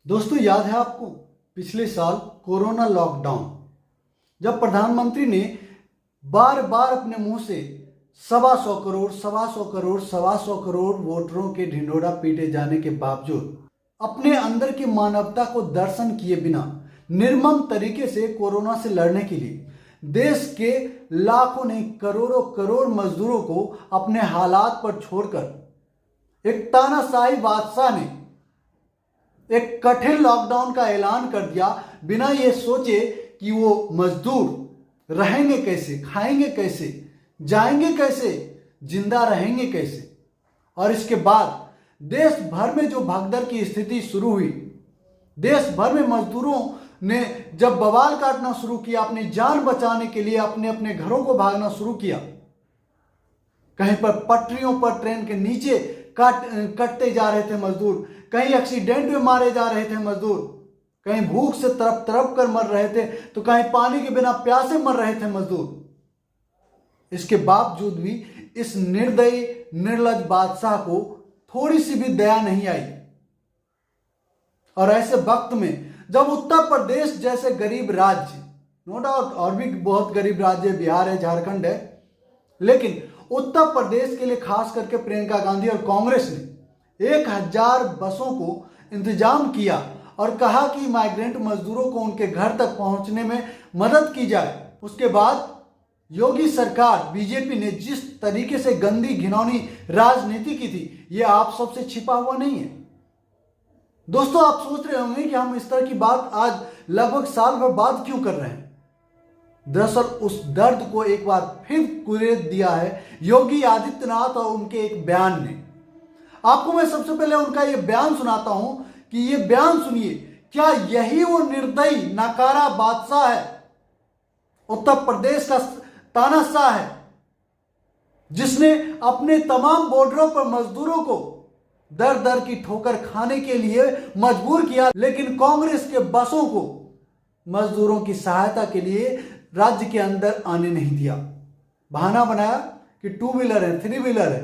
दोस्तों, याद है आपको पिछले साल कोरोना लॉकडाउन जब प्रधानमंत्री ने बार बार अपने मुंह से 125 करोड़ 125 करोड़ 125 करोड़ वोटरों के ढिंढोरा पीटे जाने के बावजूद अपने अंदर की मानवता को दर्शन किए बिना निर्मम तरीके से कोरोना से लड़ने के लिए देश के लाखों नहीं करोड़ों करोड़ मजदूरों को अपने हालात पर छोड़कर एक तानाशाही बादशाह ने एक कठिन लॉकडाउन का ऐलान कर दिया, बिना ये सोचे कि वो मजदूर रहेंगे कैसे, खाएंगे कैसे, जाएंगे कैसे, जिंदा रहेंगे कैसे। और इसके बाद देश भर में जो भगदड़ की स्थिति शुरू हुई, देश भर में मजदूरों ने जब बवाल काटना शुरू किया, अपनी जान बचाने के लिए अपने अपने घरों को भागना शुरू किया। कहीं पर पटरियों पर ट्रेन के नीचे कटते जा रहे थे मजदूर, कहीं एक्सीडेंट में मारे जा रहे थे मजदूर, कहीं भूख से तड़प तड़प कर मर रहे थे, तो कहीं पानी के बिना प्यासे मर रहे थे मजदूर। इसके बावजूद भी इस निर्दयी निर्लज्ज बादशाह को थोड़ी सी भी दया नहीं आई। और ऐसे वक्त में जब उत्तर प्रदेश जैसे गरीब राज्य, नो डाउट और भी बहुत गरीब राज्य बिहार है, झारखंड है, लेकिन उत्तर प्रदेश के लिए खास करके प्रियंका गांधी और कांग्रेस ने 1000 बसों को इंतजाम किया और कहा कि माइग्रेंट मजदूरों को उनके घर तक पहुंचने में मदद की जाए। उसके बाद योगी सरकार बीजेपी ने जिस तरीके से गंदी घिनौनी राजनीति की थी, यह आप सबसे छिपा हुआ नहीं है। दोस्तों, आप सोच रहे होंगे कि हम इस तरह की बात आज लगभग साल भर बाद क्यों कर रहे हैं। दरअसल उस दर्द को एक बार फिर कुरेद दिया है योगी आदित्यनाथ और उनके एक बयान ने। आपको मैं सबसे पहले उनका यह बयान सुनाता हूं कि यह बयान सुनिए, क्या यही वो निर्दयी नकारा बादशाह है, उत्तर प्रदेश का तानाशाह है, जिसने अपने तमाम बॉर्डरों पर मजदूरों को दर दर की ठोकर खाने के लिए मजबूर किया, लेकिन कांग्रेस के बसों को मजदूरों की सहायता के लिए राज्य के अंदर आने नहीं दिया। बहाना बनाया कि 2 व्हीलर है, 3 व्हीलर है,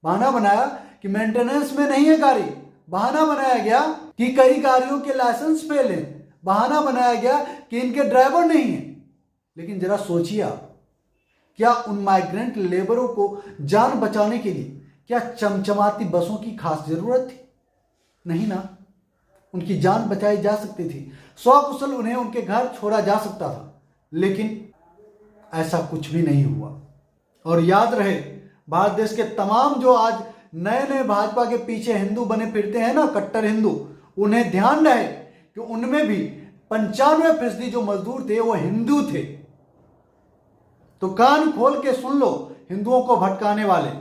बहाना बनाया कि मेंटेनेंस में नहीं है गाड़ी, बहाना बनाया गया कि कई गाड़ियों के लाइसेंस फेल है, बहाना बनाया गया कि इनके ड्राइवर नहीं है। लेकिन जरा सोचिए आप, क्या उन माइग्रेंट लेबरों को जान बचाने के लिए क्या चमचमाती बसों की खास जरूरत थी? नहीं ना, उनकी जान बचाई जा सकती थी, सकुशल उन्हें उनके घर छोड़ा जा सकता था, लेकिन ऐसा कुछ भी नहीं हुआ। और याद रहे, भारत देश के तमाम जो आज नए नए भाजपा के पीछे हिंदू बने फिरते हैं ना, कट्टर हिंदू, उन्हें ध्यान रहे कि उनमें भी 95% जो मजदूर थे वो हिंदू थे। तो कान खोल के सुन लो हिंदुओं को भटकाने वाले।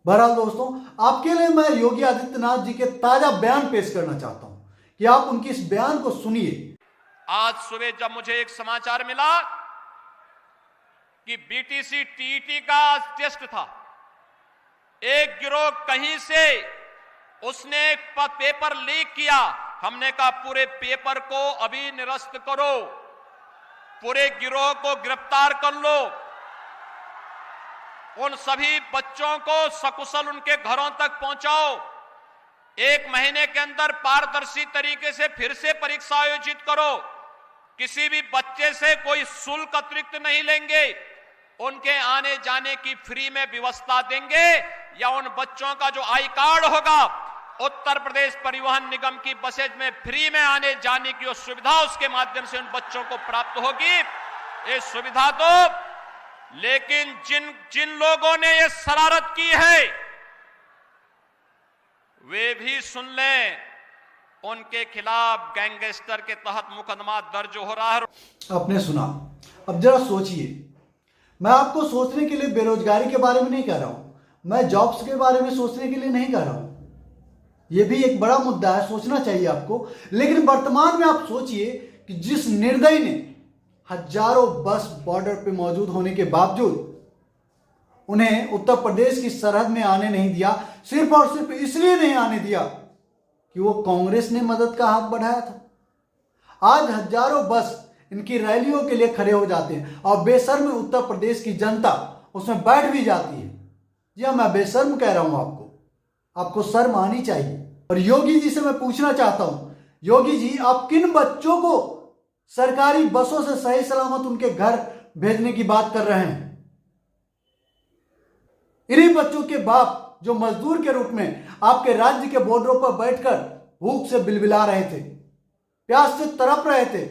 बहरहाल दोस्तों, आपके लिए मैं योगी आदित्यनाथ जी के ताजा बयान पेश करना चाहता हूं कि आप उनकी इस बयान को सुनिए। आज सुबह जब मुझे एक समाचार मिला कि बीटीसी टीईटी का टेस्ट था, एक गिरोह कहीं से उसने पेपर लीक किया, हमने कहा पूरे पेपर को अभी निरस्त करो, पूरे गिरोह को गिरफ्तार कर लो, उन सभी बच्चों को सकुशल उनके घरों तक पहुंचाओ, 1 महीने के अंदर पारदर्शी तरीके से फिर से परीक्षा आयोजित करो, किसी भी बच्चे से कोई शुल्क अतिरिक्त नहीं लेंगे, उनके आने जाने की फ्री में व्यवस्था देंगे, या उन बच्चों का जो आई कार्ड होगा उत्तर प्रदेश परिवहन निगम की बसेज में फ्री में आने जाने की सुविधा उसके माध्यम से उन बच्चों को प्राप्त होगी। ये सुविधा दो। लेकिन जिन लोगों ने ये शरारत की है वे भी सुन लें, उनके खिलाफ गैंगस्टर के तहत मुकदमा दर्ज हो रहा है। आपने सुना, अब जरा सोचिए। मैं आपको सोचने के लिए बेरोजगारी के बारे में नहीं कह रहा हूं, मैं जॉब्स के बारे में सोचने के लिए नहीं कह रहा हूं, यह भी एक बड़ा मुद्दा है, सोचना चाहिए आपको। लेकिन वर्तमान में आप सोचिए कि जिस निर्दयी ने हजारों बस बॉर्डर पे मौजूद होने के बावजूद उन्हें उत्तर प्रदेश की सरहद में आने नहीं दिया, सिर्फ और सिर्फ इसलिए नहीं आने दिया कि वो कांग्रेस ने मदद का हाथ बढ़ाया था। आज हजारों बस इनकी रैलियों के लिए खड़े हो जाते हैं और बेशर्म उत्तर प्रदेश की जनता उसमें बैठ भी जाती है। जी हाँ, मैं बेशर्म कह रहा हूं, आपको शर्म आनी चाहिए। और योगी जी से मैं पूछना चाहता हूं योगी जी, आप किन बच्चों को सरकारी बसों से सही सलामत उनके घर भेजने की बात कर रहे हैं? इन्हीं बच्चों के बाप जो मजदूर के रूप में आपके राज्य के बॉर्डरों पर बैठकर भूख से बिलबिला रहे थे, प्यास से तड़प रहे थे,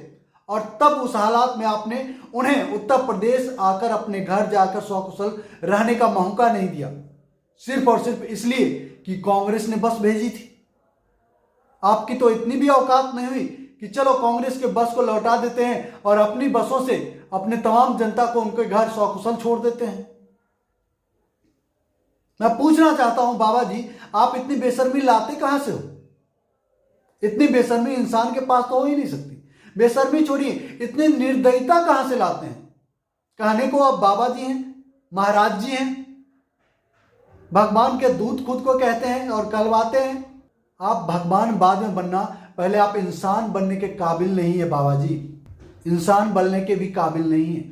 और तब उस हालात में आपने उन्हें उत्तर प्रदेश आकर अपने घर जाकर सकुशल रहने का मौका नहीं दिया, सिर्फ और सिर्फ इसलिए कि कांग्रेस ने बस भेजी थी। आपकी तो इतनी भी औकात नहीं हुई कि चलो कांग्रेस के बस को लौटा देते हैं और अपनी बसों से अपने तमाम जनता को उनके घर सकुशल छोड़ देते हैं। मैं पूछना चाहता हूं बाबा जी, आप इतनी बेशर्मी लाते कहां से हो? इतनी बेशर्मी इंसान के पास तो हो ही नहीं सकती। बेशर्मी छोड़िए, इतनी निर्दयता कहां से लाते हैं? कहने को आप बाबा जी हैं, महाराज जी हैं, भगवान के दूत खुद को कहते हैं और कहलवाते हैं। आप भगवान बाद में बनना, पहले आप इंसान बनने के काबिल नहीं है बाबा जी। इंसान बनने के भी काबिल नहीं है।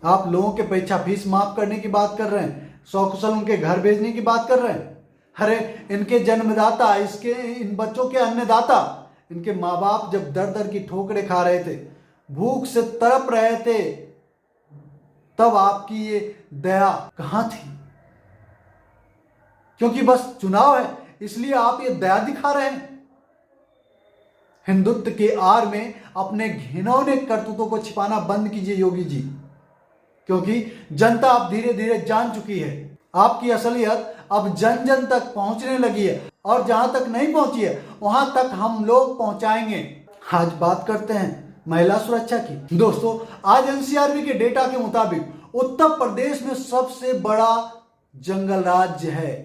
आप लोगों के परीक्षा फीस माफ करने की बात कर रहे हैं, सकुशल उनके घर भेजने की बात कर रहे हैं। अरे इनके जन्मदाता, इन बच्चों के अन्नदाता, इनके माँ बाप जब दर दर की ठोकरें खा रहे थे, भूख से तड़प रहे थे, तब आपकी ये दया कहां थी? क्योंकि बस चुनाव है इसलिए आप ये दया दिखा रहे हैं। हिंदुत्व के आड़ में अपने घिनौने करतूतों को छिपाना बंद कीजिए योगी जी, क्योंकि जनता अब धीरे धीरे जान चुकी है। आपकी असलियत अब जन जन तक पहुंचने लगी है, और जहां तक नहीं पहुंची है वहां तक हम लोग पहुंचाएंगे। आज बात करते हैं महिला सुरक्षा की। दोस्तों, आज एनसीआरबी के डेटा के मुताबिक उत्तर प्रदेश में सबसे बड़ा जंगल राज्य है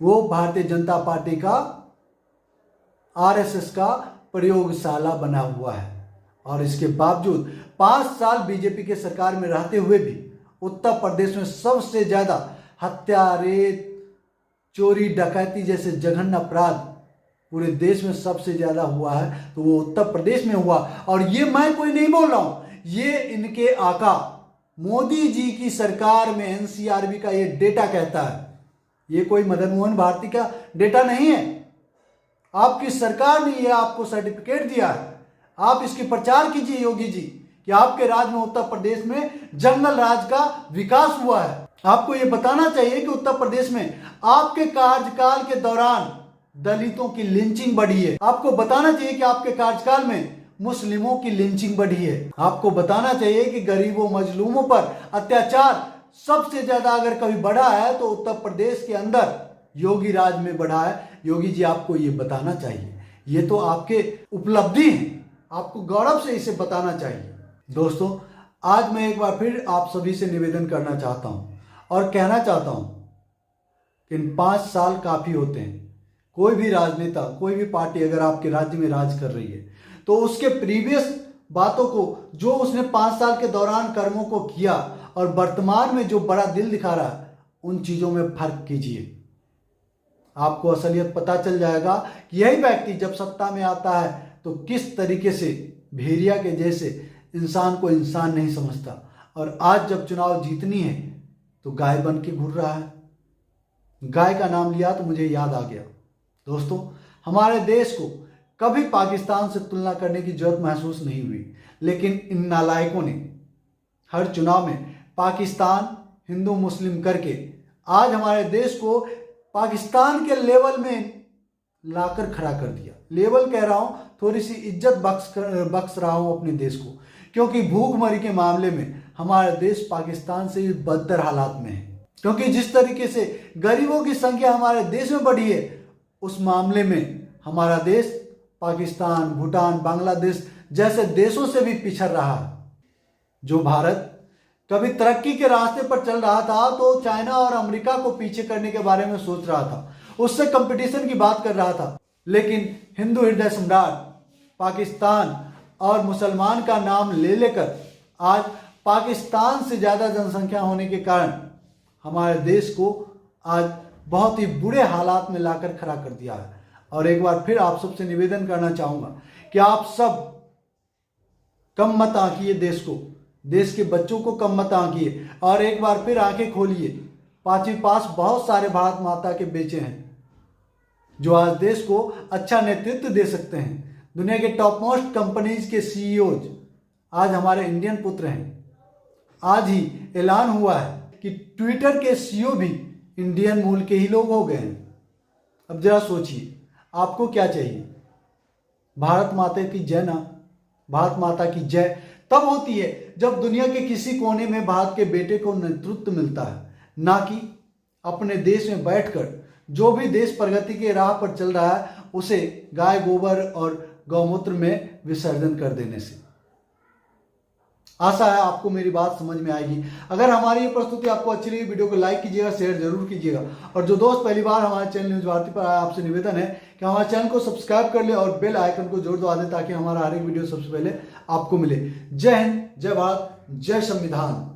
वो भारतीय जनता पार्टी का, आरएसएस का प्रयोगशाला बना हुआ है। और इसके बावजूद 5 साल बीजेपी के सरकार में रहते हुए भी उत्तर प्रदेश में सबसे ज्यादा हत्या, रेप, चोरी, डकैती जैसे जघन्य अपराध पूरे देश में सबसे ज्यादा हुआ है तो वो उत्तर प्रदेश में हुआ। और ये मैं कोई नहीं बोल रहा हूं, ये इनके आका मोदी जी की सरकार में एनसीआरबी का ये डेटा कहता है। ये कोई मदन मोहन भारती का डेटा नहीं है। आपकी सरकार ने ये आपको सर्टिफिकेट दिया है। आप इसकी प्रचार कीजिए योगी जी कि आपके राज्य में, उत्तर प्रदेश में जंगल राज का विकास हुआ है। आपको ये बताना चाहिए कि उत्तर प्रदेश में आपके कार्यकाल के दौरान दलितों की लिंचिंग बढ़ी है। आपको बताना चाहिए कि आपके कार्यकाल में मुस्लिमों की लिंचिंग बढ़ी है। आपको बताना चाहिए कि गरीबों, मजलूमों पर अत्याचार सबसे ज्यादा अगर कभी बढ़ा है तो उत्तर प्रदेश के अंदर योगी राज में बढ़ा है। योगी जी, आपको ये बताना चाहिए। ये तो आपके उपलब्धि है, आपको गौरव से इसे बताना चाहिए। दोस्तों, आज मैं एक बार फिर आप सभी से निवेदन करना चाहता हूं और कहना चाहता हूं कि इन 5 साल काफी होते हैं। कोई भी राजनेता, कोई भी पार्टी अगर आपके राज्य में राज कर रही है तो उसके प्रीवियस बातों को, जो उसने 5 साल के दौरान कर्मों को किया और वर्तमान में जो बड़ा दिल दिखा रहा है, उन चीजों में फर्क कीजिए। आपको असलियत पता चल जाएगा कि यही व्यक्ति जब सत्ता में आता है तो किस तरीके से भेड़िया के जैसे इंसान को इंसान नहीं समझता, और आज जब चुनाव जीतनी है तो गाय बन के घूर रहा है। गाय का नाम लिया तो मुझे याद आ गया। दोस्तों, हमारे देश को कभी पाकिस्तान से तुलना करने की जरूरत महसूस नहीं हुई, लेकिन इन नालायकों ने हर चुनाव में पाकिस्तान, हिंदू मुस्लिम करके आज हमारे देश को पाकिस्तान के लेवल में लाकर खड़ा कर दिया। लेवल कह रहा हूं, थोड़ी सी इज्जत बख्श रहा हूं अपने देश को, क्योंकि भूखमरी के मामले में हमारा देश पाकिस्तान से भी बदतर हालात में है। क्योंकि जिस तरीके से गरीबों की संख्या हमारे देश में बढ़ी है, उस मामले में हमारा देश पाकिस्तान, भूटान, बांग्लादेश जैसे देशों से भी पिछड़ रहा है। जो भारत कभी तरक्की के रास्ते पर चल रहा था तो चाइना और अमेरिका को पीछे करने के बारे में सोच रहा था, उससे कंपटीशन की बात कर रहा था। लेकिन हिंदू हृदय सम्राट पाकिस्तान और मुसलमान का नाम ले लेकर आज पाकिस्तान से ज्यादा जनसंख्या होने के कारण हमारे देश को आज बहुत ही बुरे हालात में लाकर खड़ा कर दिया है। और एक बार फिर आप सबसे निवेदन करना चाहूंगा कि आप सब कम मत आंकिए देश को, देश के बच्चों को कम मत आंकिए, और एक बार फिर आंखें खोलिए। 5वीं पास बहुत सारे भारत माता के बेचे हैं, जो आज देश को अच्छा नेतृत्व दे सकते हैं। दुनिया के टॉप मोस्ट कंपनीज के सीईओज आज हमारे इंडियन पुत्र हैं। आज ही ऐलान हुआ है कि ट्विटर के सीईओ भी इंडियन मूल के ही लोग हो गए हैं। अब जरा सोचिए, आपको क्या चाहिए? भारत माता की जय ना। भारत माता की जय तब होती है जब दुनिया के किसी कोने में भारत के बेटे को नेतृत्व मिलता है, ना कि अपने देश में बैठकर जो भी देश प्रगति के राह पर चल रहा है उसे गाय गोबर और गौमूत्र में विसर्जन कर देने से। आशा है आपको मेरी बात समझ में आएगी। अगर हमारी ये प्रस्तुति आपको अच्छी लगी, वीडियो को लाइक कीजिएगा, शेयर जरूर कीजिएगा। और जो दोस्त पहली बार हमारे चैनल न्यूज भारती पर आए, आपसे निवेदन है कि हमारे चैनल को सब्सक्राइब कर ले और बेल आइकन को जरूर दबा दें ताकि हमारा हर एक वीडियो सबसे पहले आपको मिले। जय हिंद, जय भारत, जय संविधान।